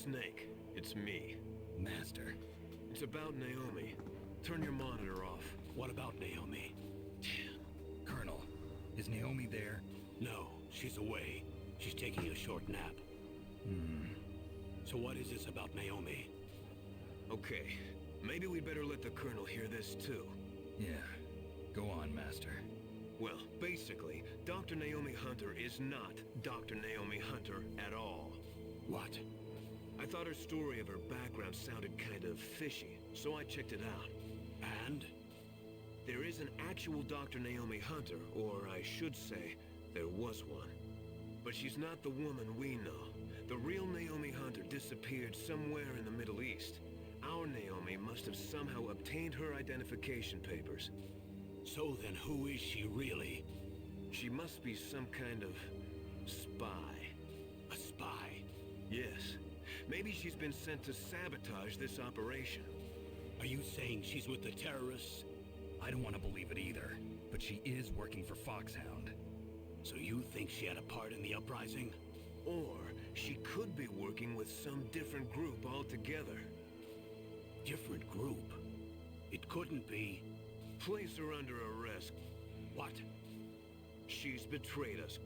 Snake, it's me. Master. It's about Naomi. Turn your monitor off. What about Naomi? Colonel, is Naomi there? No, she's away. She's taking a short nap. So what is this about Naomi? Okay, maybe we'd better let the Colonel hear this too. Yeah. Go on, Master. Well, basically, Dr. Naomi Hunter is not Dr. Naomi Hunter at all. What? I thought her story of her background sounded kind of fishy, so I checked it out. And? There is an actual Dr. Naomi Hunter, or I should say, there was one. But she's not the woman we know. The real Naomi Hunter disappeared somewhere in the Middle East. Our Naomi must have somehow obtained her identification papers. So then who is she really? She must be some kind of spy. A spy? Yes. Maybe she's been sent to sabotage this operation. Are you saying she's with the terrorists? I don't want to believe it either, but she is working for Foxhound. So you think she had a part in the uprising? Or she could be working with some different group altogether. Different group? It couldn't be. Place her under arrest. What? She's betrayed us.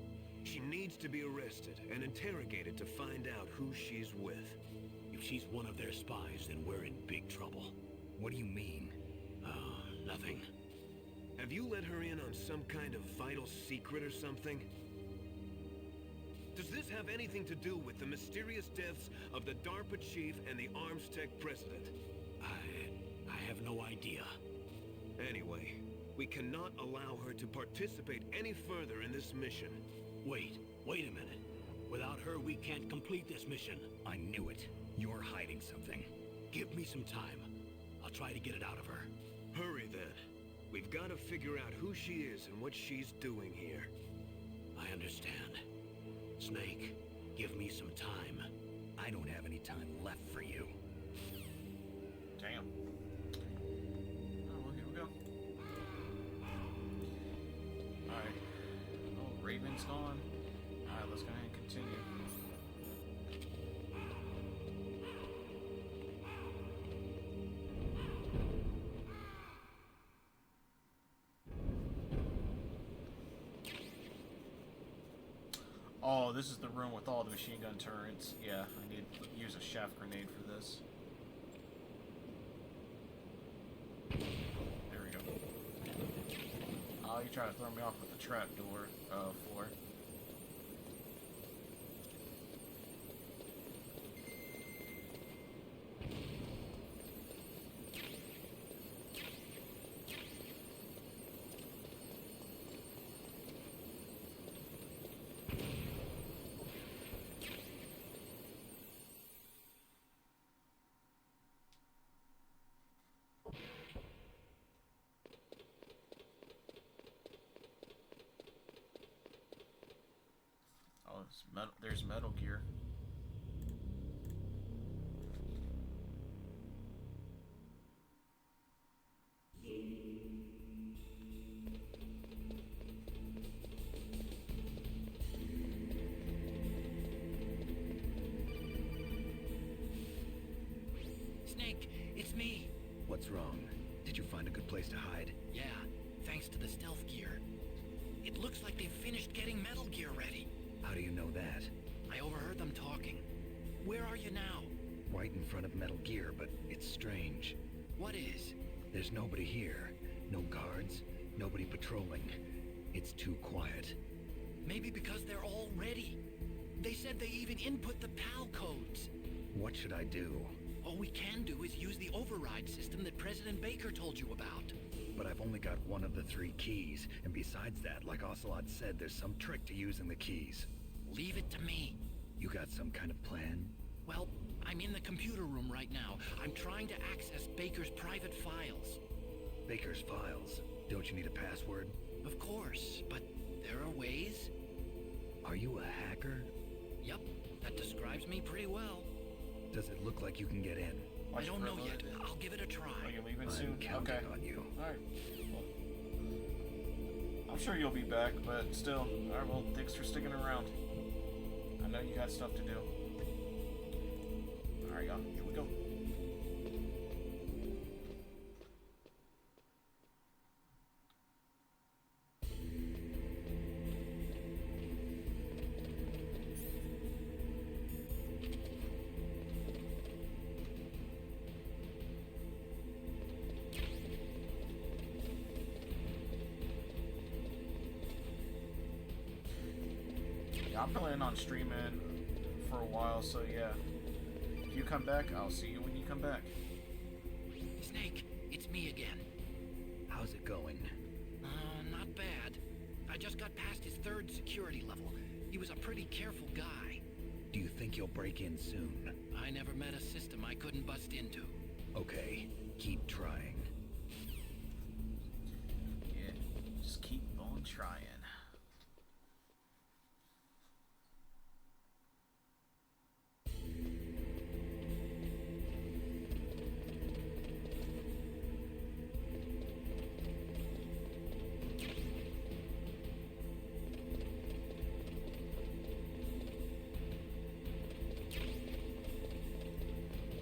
She needs to be arrested and interrogated to find out who she's with. If she's one of their spies, then we're in big trouble. What do you mean? Oh, nothing. Have you let her in on some kind of vital secret or something? Does this have anything to do with the mysterious deaths of the DARPA chief and the Arms Tech president? I have no idea. Anyway, we cannot allow her to participate any further in this mission. Wait a minute. Without her, we can't complete this mission. I knew it. You're hiding something. Give me some time. I'll try to get it out of her. Hurry then. We've got to figure out who she is and what she's doing here. I understand. Snake, give me some time. I don't have any time left for you. Damn. Oh, well, here we go. Alright. Oh, Raven's gone. Alright, let's go ahead and continue. Oh, this is the room with all the machine gun turrets. Yeah, I need to use a shaft grenade for this. There we go. Oh, you try to throw me off with the trapdoor floor. Oh, it's metal, there's Metal Gear. Snake, it's me. What's wrong? Did you find a good place to hide? Yeah, thanks to the stealth gear. It looks like they've finished getting Metal Gear ready. How do you know that? I overheard them talking. Where are you now? Right in front of Metal Gear, but it's strange. What is? There's nobody here. No guards, nobody patrolling. It's too quiet. Maybe because they're all ready. They said they even input the PAL codes. What should I do? All we can do is use the override system that President Baker told you about. But I've only got one of the 3 keys, and besides that, like Ocelot said, there's some trick to using the keys. Leave it to me. You got some kind of plan? Well, I'm in the computer room right now. I'm trying to access Baker's private files. Baker's files? Don't you need a password? Of course, but there are ways. Are you a hacker? Yep, that describes me pretty well. Does it look like you can get in? I don't know yet. I'll give it a try. Are you leaving I'm soon? counting Okay. on you. Alright. Well, I'm sure you'll be back, but still. Alright, well, thanks for sticking around. I know you got stuff to do. Alright, y'all. Here we go. Yeah, I'm planning on streaming for a while, so yeah. If you come back, I'll see you when you come back. Snake, it's me again. How's it going? Not bad. I just got past his 3rd security level. He was a pretty careful guy. Do you think you'll break in soon? I never met a system I couldn't bust into. Okay, keep trying. Yeah, just keep on trying.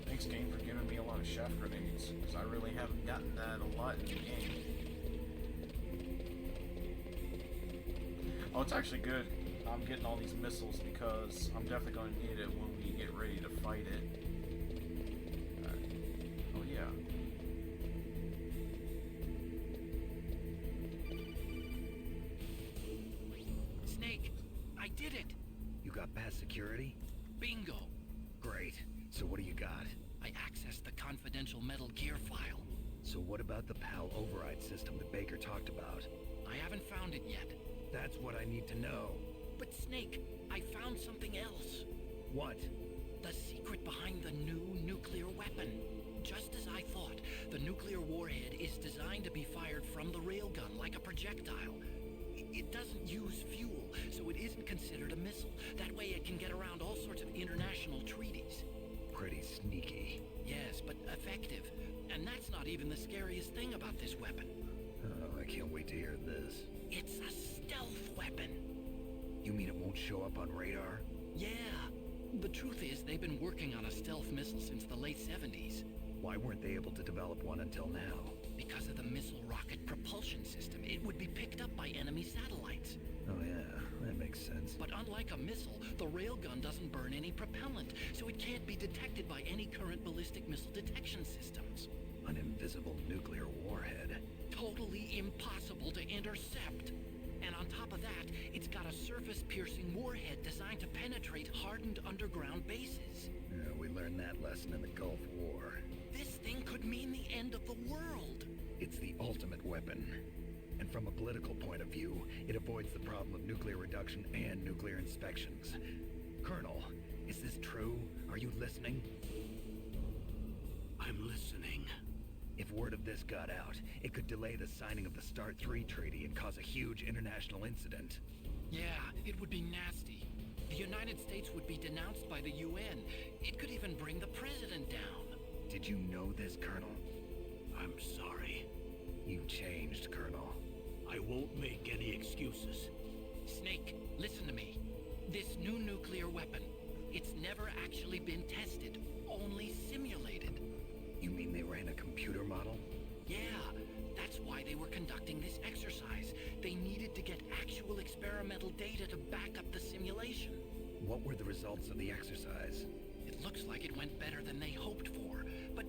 Thanks, game, for giving me a lot of shaft grenades, because I really haven't gotten that a lot in the game. Oh, it's actually good I'm getting all these missiles, because I'm definitely going to need it when we get ready to fight it. Alright. Oh, yeah. Snake, I did it! You got past security? Bingo! Great. So what do you got? I accessed the confidential Metal Gear file. So what about the PAL override system that Baker talked about? I haven't found it yet. That's what I need to know. But Snake, I found something else. What? The secret behind the new nuclear weapon. Just as I thought, the nuclear warhead is designed to be fired from the railgun like a projectile. It doesn't use fuel, so it isn't considered a missile. That way it can get around all sorts of international treaties. Pretty sneaky. Yes, but effective. And that's not even the scariest thing about this weapon. Oh, I can't wait to hear this. It's a stealth weapon. You mean it won't show up on radar? Yeah. The truth is, they've been working on a stealth missile since the late 70s. Why weren't they able to develop one until now? Because of the missile rocket propulsion system, it would be picked up by enemy satellites. Oh yeah, that makes sense. But unlike a missile, the railgun doesn't burn any propellant, so it can't be detected by any current ballistic missile detection systems. An invisible nuclear warhead. Totally impossible to intercept. And on top of that, it's got a surface-piercing warhead designed to penetrate hardened underground bases. Yeah, we learned that lesson in the Gulf War. This thing could mean the end of the world. It's the ultimate weapon. And from a political point of view, it avoids the problem of nuclear reduction and nuclear inspections. Colonel, is this true? Are you listening? I'm listening. If word of this got out, it could delay the signing of the START 3 treaty and cause a huge international incident. Yeah, it would be nasty. The United States would be denounced by the UN. It could even bring the president down. Did you know this, Colonel? I'm sorry. You changed, Colonel. I won't make any excuses. Snake, listen to me. This new nuclear weapon, it's never actually been tested, only simulated. You mean they ran a computer model? Yeah, that's why they were conducting this exercise. They needed to get actual experimental data to back up the simulation. What were the results of the exercise? It looks like it went better than they hoped for, but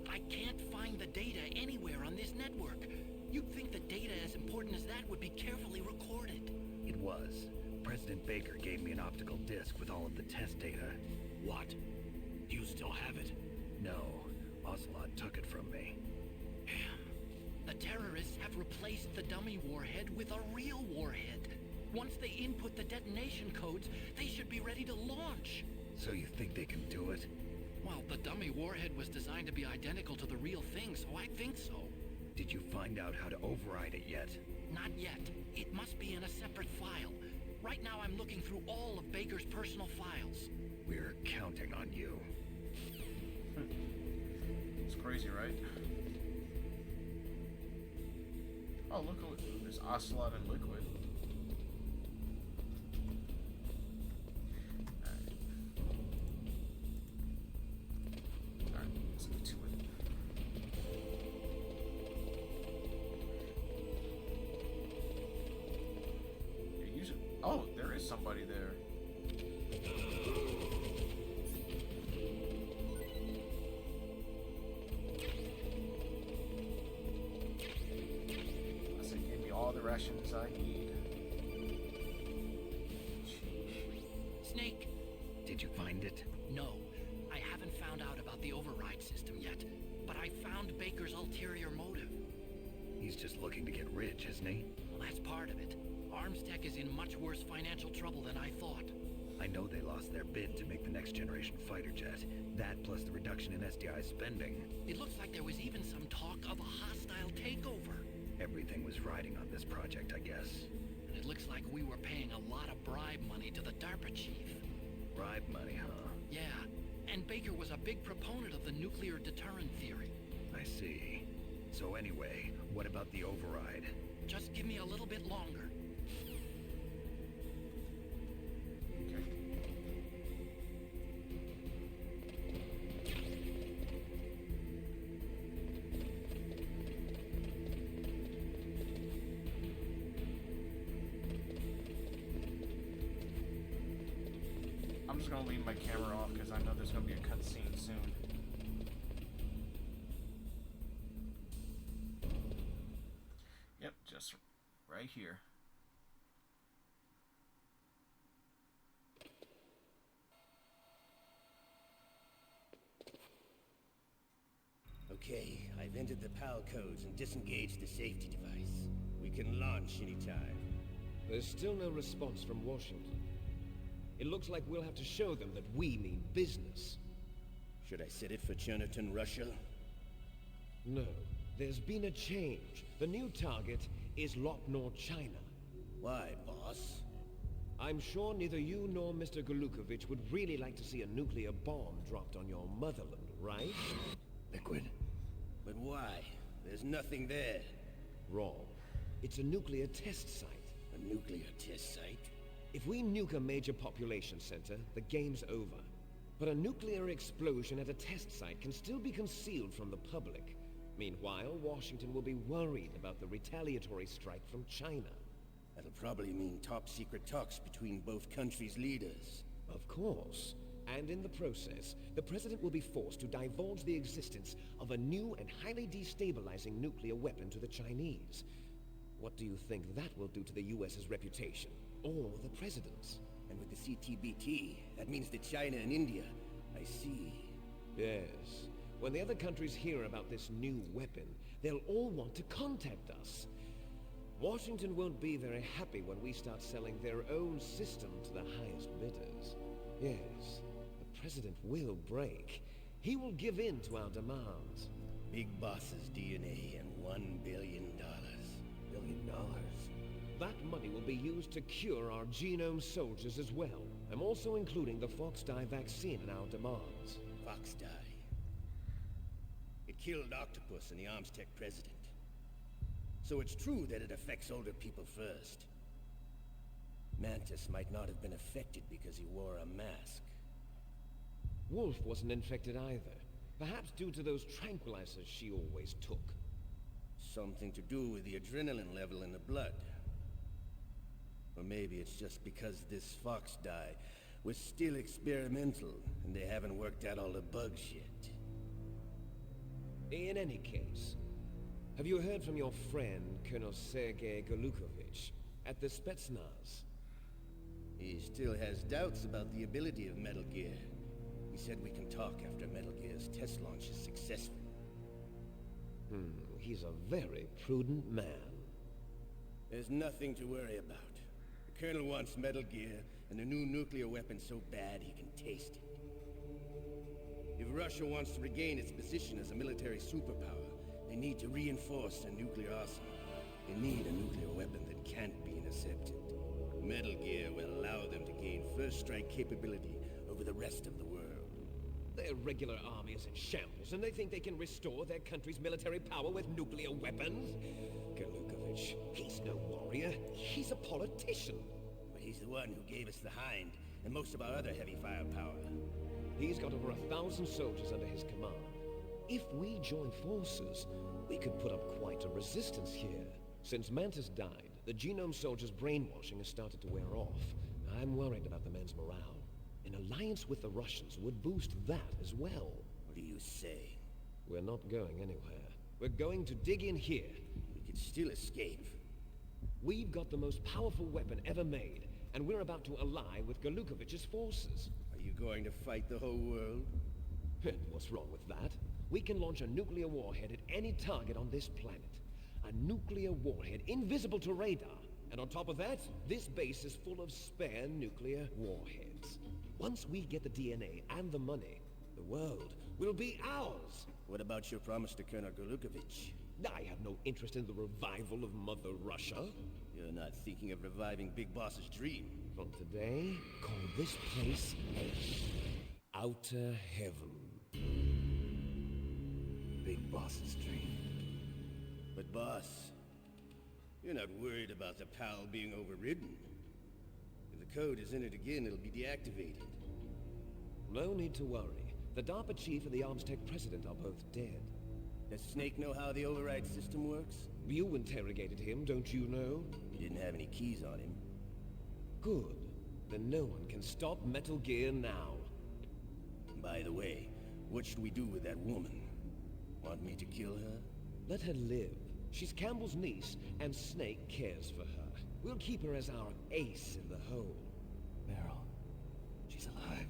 I can't find the data anywhere on this network. You'd think the data as important as that would be carefully recorded. It was. President Baker gave me an optical disc with all of the test data. What? Do you still have it? No, Ocelot took it from me. The terrorists have replaced the dummy warhead with a real warhead. Once they input the detonation codes, they should be ready to launch. So you think they can do it? Well, the dummy warhead was designed to be identical to the real thing, so I think so. Did you find out how to override it yet? Not yet. It must be in a separate file. Right now I'm looking through all of Baker's personal files. We're counting on you. It's crazy, right? Oh, look, there's Ocelot and Liquid. Alright. somebody there. I said, give me all the rations I need. Snake! Did you find it? No, I haven't found out about the override system yet, but I found Baker's ulterior motive. He's just looking to get rich, isn't he? Well, that's part of it. Armstech is in much worse financial trouble than I thought. I know they lost their bid to make the next generation fighter jet. That plus the reduction in SDI spending. It looks like there was even some talk of a hostile takeover. Everything was riding on this project, I guess. And it looks like we were paying a lot of bribe money to the DARPA chief. Bribe money, huh? Yeah, and Baker was a big proponent of the nuclear deterrent theory. I see. So anyway, what about the override? Just give me a little bit longer. Okay. I'm just gonna leave my camera off because I know there's gonna be a cutscene soon. Yep, just right here. Okay, I've entered the PAL codes and disengaged the safety device. We can launch anytime. There's still no response from Washington. It looks like we'll have to show them that we mean business. Should I set it for Cherniton, Russia? No, there's been a change. The new target is Lopnor, China. Why, boss? I'm sure neither you nor Mr. Golukovich would really like to see a nuclear bomb dropped on your motherland, right? Liquid. But why? There's nothing there. Wrong. It's a nuclear test site. A nuclear test site? If we nuke a major population center, the game's over. But a nuclear explosion at a test site can still be concealed from the public. Meanwhile, Washington will be worried about the retaliatory strike from China. That'll probably mean top-secret talks between both countries' leaders. Of course. And in the process, the President will be forced to divulge the existence of a new and highly destabilizing nuclear weapon to the Chinese. What do you think that will do to the US's reputation? Or the President's? And with the CTBT, that means that China and India. I see. Yes. When the other countries hear about this new weapon, they'll all want to contact us. Washington won't be very happy when we start selling their own system to the highest bidders. Yes, the President will break. He will give in to our demands. Big Boss's DNA and $1 billion. $1 billion? That money will be used to cure our genome soldiers as well. I'm also including the Fox dye vaccine in our demands. Fox dye. It killed Octopus and the Armstech president. So it's true that it affects older people first. Mantis might not have been affected because he wore a mask. Wolf wasn't infected either. Perhaps due to those tranquilizers she always took. Something to do with the adrenaline level in the blood. Or maybe it's just because this Fox dye was still experimental and they haven't worked out all the bugs yet. In any case, have you heard from your friend, Colonel Sergei Golukovich, at the Spetsnaz? He still has doubts about the ability of Metal Gear. He said we can talk after Metal Gear's test launch is successful. He's a very prudent man. There's nothing to worry about. The Colonel wants Metal Gear and a new nuclear weapon so bad he can taste it. If Russia wants to regain its position as a military superpower, they need to reinforce their nuclear arsenal. They need a nuclear weapon that can't be intercepted. Metal Gear will allow them to gain first strike capability over the rest of the world. Their regular army is in shambles, and they think they can restore their country's military power with nuclear weapons? Golukovich, he's no warrior. He's a politician. But he's the one who gave us the Hind and most of our other heavy firepower. He's got over 1,000 soldiers under his command. If we join forces, we could put up quite a resistance here. Since Mantis died, the genome soldiers' brainwashing has started to wear off. I'm worried about the men's morale. An alliance with the Russians would boost that as well. What do you say? We're not going anywhere. We're going to dig in here. We could still escape. We've got the most powerful weapon ever made, and we're about to ally with Galukovich's forces. Are you going to fight the whole world? And what's wrong with that? We can launch a nuclear warhead at any target on this planet. A nuclear warhead invisible to radar. And on top of that, this base is full of spare nuclear warheads. Once we get the DNA and the money, the world will be ours. What about your promise to Colonel Galukovich? I have no interest in the revival of Mother Russia. You're not thinking of reviving Big Boss's dream. From today, call this place Outer Heaven. Big Boss's dream. But boss, you're not worried about the PAL being overridden. If the code is entered again, it'll be deactivated. No need to worry. The DARPA chief and the Armstech president are both dead. Does Snake know how the override system works? You interrogated him, don't you know? He didn't have any keys on him. Good. Then no one can stop Metal Gear now. By the way, what should we do with that woman? Want me to kill her? Let her live. She's Campbell's niece, and Snake cares for her. We'll keep her as our ace in the hole. Meryl, she's alive.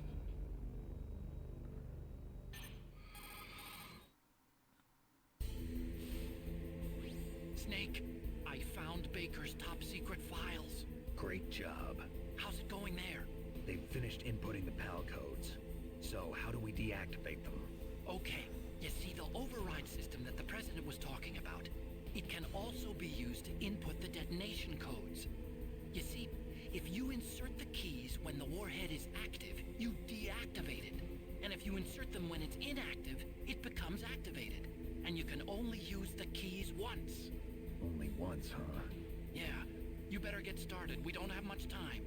Snake, I found Baker's top-secret files. Great job. How's it going there? They've finished inputting the PAL codes. So, how do we deactivate them? Okay, you see the override system that the President was talking about. It can also be used to input the detonation codes. You see, if you insert the keys when the warhead is active, you deactivate it. And if you insert them when it's inactive, it becomes activated. And you can only use the keys once. Only once, huh? Yeah, you better get started. We don't have much time.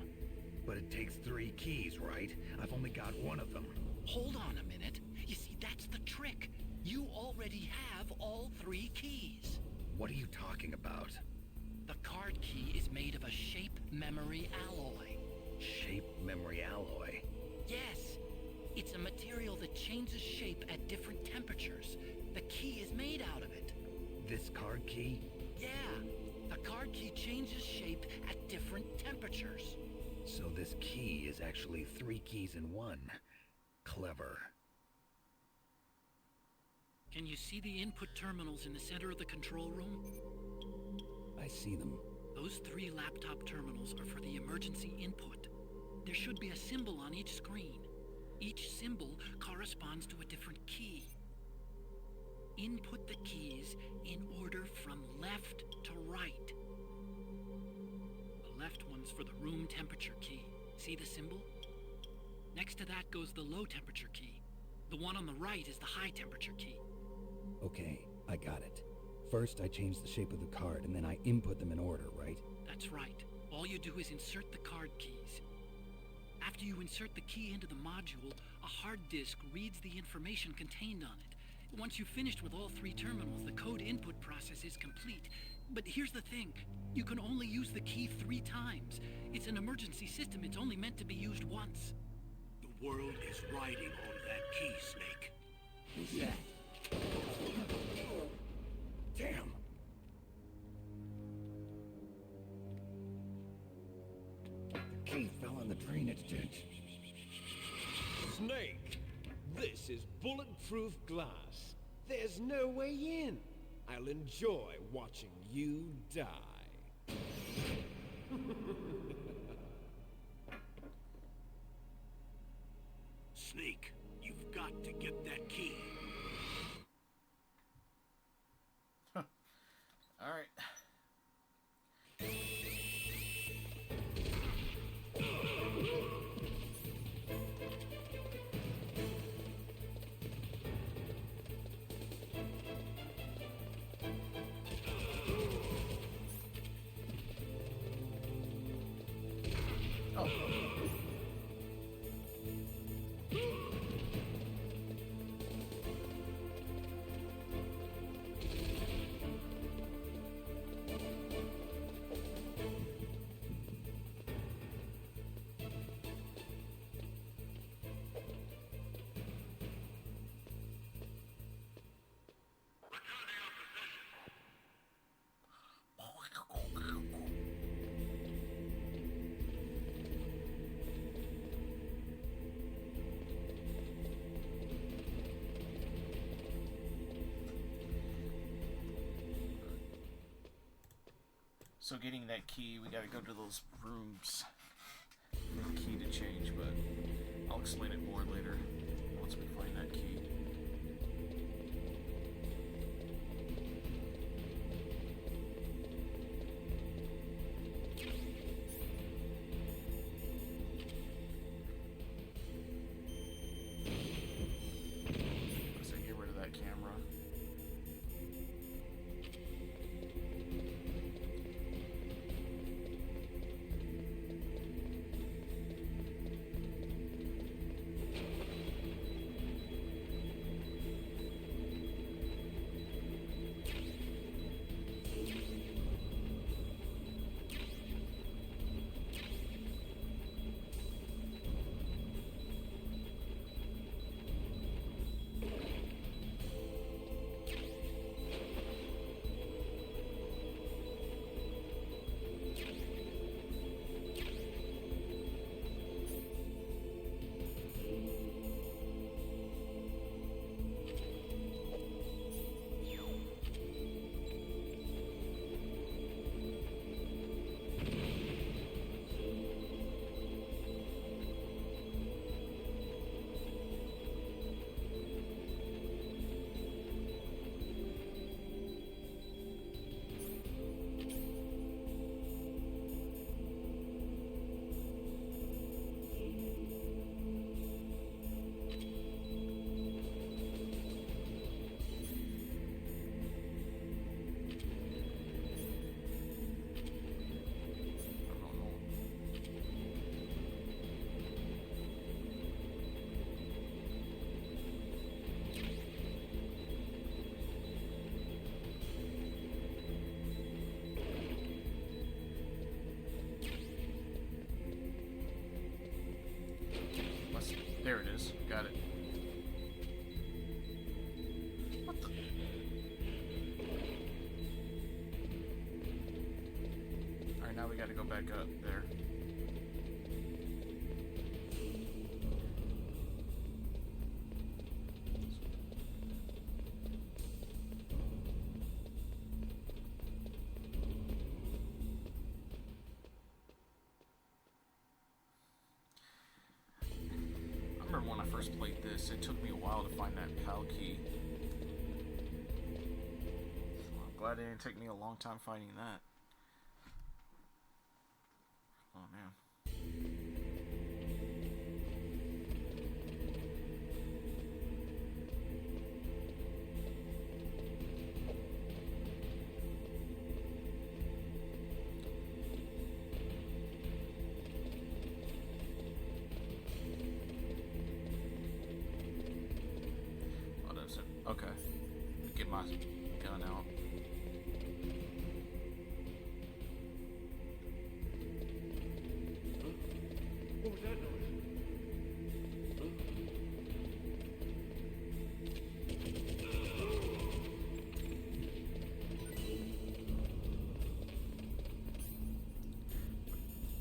But it takes 3 keys, right? I've only got 1 of them. Hold on a minute. You see, that's the trick. You already have all 3 keys. What are you talking about? The card key is made of a shape memory alloy. Shape memory alloy? Yes. It's a material that changes shape at different temperatures. The key is made out of it. This card key? Yeah. The card key changes shape at different temperatures. So this key is actually 3 keys in 1. Clever. Can you see the input terminals in the center of the control room? I see them. Those 3 laptop terminals are for the emergency input. There should be a symbol on each screen. Each symbol corresponds to a different key. Input the keys in order from left to right. The left one's for the room temperature key. See the symbol? Next to that goes the low temperature key. The one on the right is the high temperature key. Okay, I got it. First, I change the shape of the card, and then I input them in order, right? That's right. All you do is insert the card keys. After you insert the key into the module, a hard disk reads the information contained on it. Once you've finished with all 3 terminals, the code input process is complete. But here's the thing. You can only use the key 3 times. It's an emergency system. It's only meant to be used once. The world is riding on that key, Snake. Who's that? Damn! The key fell in the drainage ditch. Snake! This is bulletproof glass. There's no way in. I'll enjoy watching you die. Snake, you've got to get that key. All right. Oh. So getting that key, we gotta go to those rooms for the key to change, but I'll explain it more later once we find that key. So get rid of that camera. There it is. Got it. What the? Alright, now we gotta go back up there. When I first played this, it took me a while to find that PAL key. So I'm glad it didn't take me a long time finding that. Oh man. Okay. Get my gun out. What was that noise?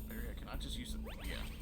Barry, can I just use it? Yeah.